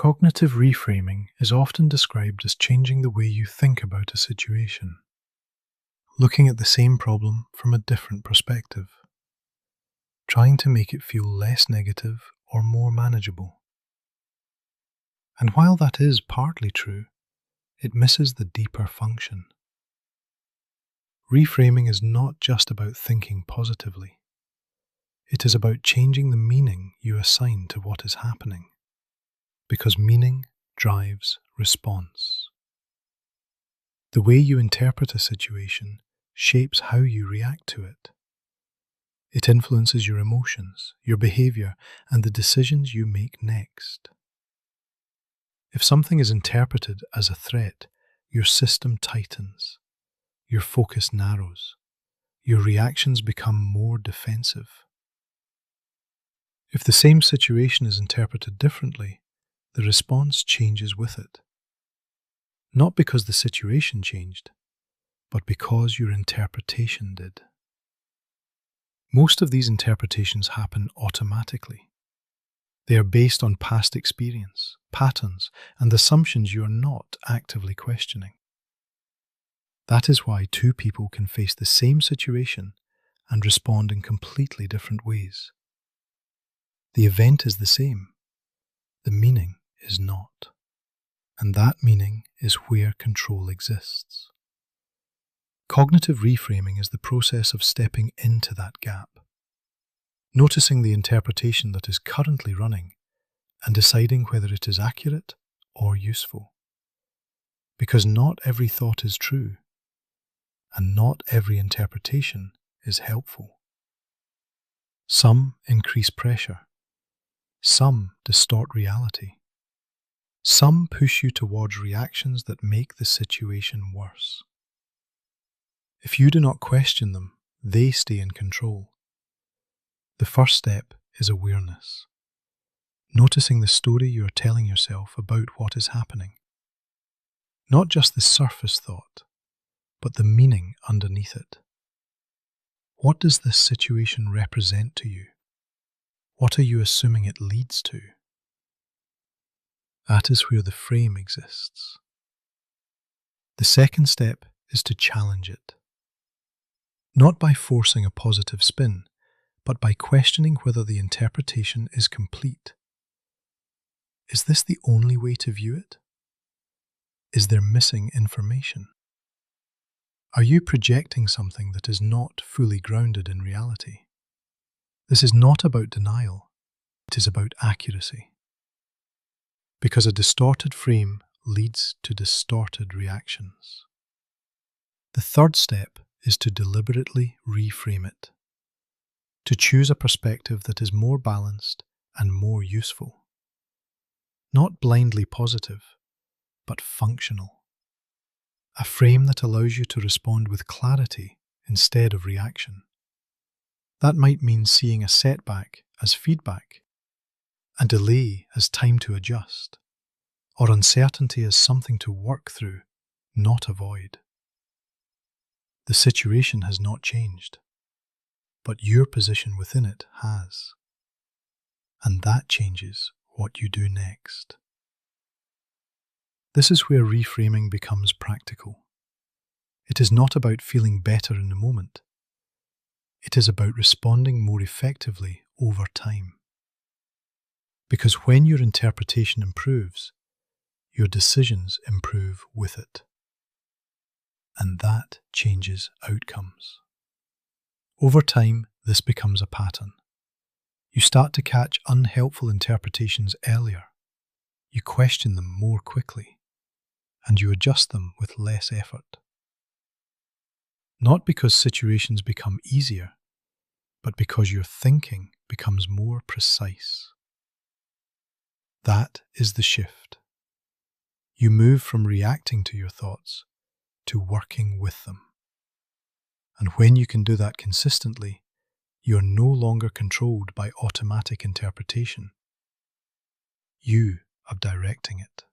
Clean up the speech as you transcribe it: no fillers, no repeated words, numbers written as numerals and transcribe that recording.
Cognitive reframing is often described as changing the way you think about a situation, looking at the same problem from a different perspective, trying to make it feel less negative or more manageable. And while that is partly true, it misses the deeper function. Reframing is not just about thinking positively. It is about changing the meaning you assign to what is happening, because meaning drives response. The way you interpret a situation shapes how you react to it. It influences your emotions, your behaviour, and the decisions you make next. If something is interpreted as a threat, your system tightens, your focus narrows, your reactions become more defensive. If the same situation is interpreted differently, the response changes with it. Not because the situation changed, but because your interpretation did. Most of these interpretations happen automatically. They are based on past experience, patterns, and assumptions you are not actively questioning. That is why two people can face the same situation and respond in completely different ways. The event is the same. The meaning is not. And that meaning is where control exists. Cognitive reframing is the process of stepping into that gap, noticing the interpretation that is currently running and deciding whether it is accurate or useful. Because not every thought is true, and not every interpretation is helpful. Some increase pressure. Some distort reality. Some push you towards reactions that make the situation worse. If you do not question them, they stay in control. The first step is awareness, noticing the story you are telling yourself about what is happening. Not just the surface thought, but the meaning underneath it. What does this situation represent to you? What are you assuming it leads to? That is where the frame exists. The second step is to challenge it. Not by forcing a positive spin, but by questioning whether the interpretation is complete. Is this the only way to view it? Is there missing information? Are you projecting something that is not fully grounded in reality? This is not about denial, it is about accuracy. Because a distorted frame leads to distorted reactions. The third step is to deliberately reframe it, to choose a perspective that is more balanced and more useful. Not blindly positive, but functional. A frame that allows you to respond with clarity instead of reaction. That might mean seeing a setback as feedback, a delay as time to adjust, or uncertainty as something to work through, not avoid. The situation has not changed, but your position within it has. And that changes what you do next. This is where reframing becomes practical. It is not about feeling better in the moment. It is about responding more effectively over time. Because when your interpretation improves, your decisions improve with it. And that changes outcomes. Over time, this becomes a pattern. You start to catch unhelpful interpretations earlier. You question them more quickly, and you adjust them with less effort. Not because situations become easier, but because your thinking becomes more precise. That is the shift. You move from reacting to your thoughts to working with them. And when you can do that consistently, you are no longer controlled by automatic interpretation. You are directing it.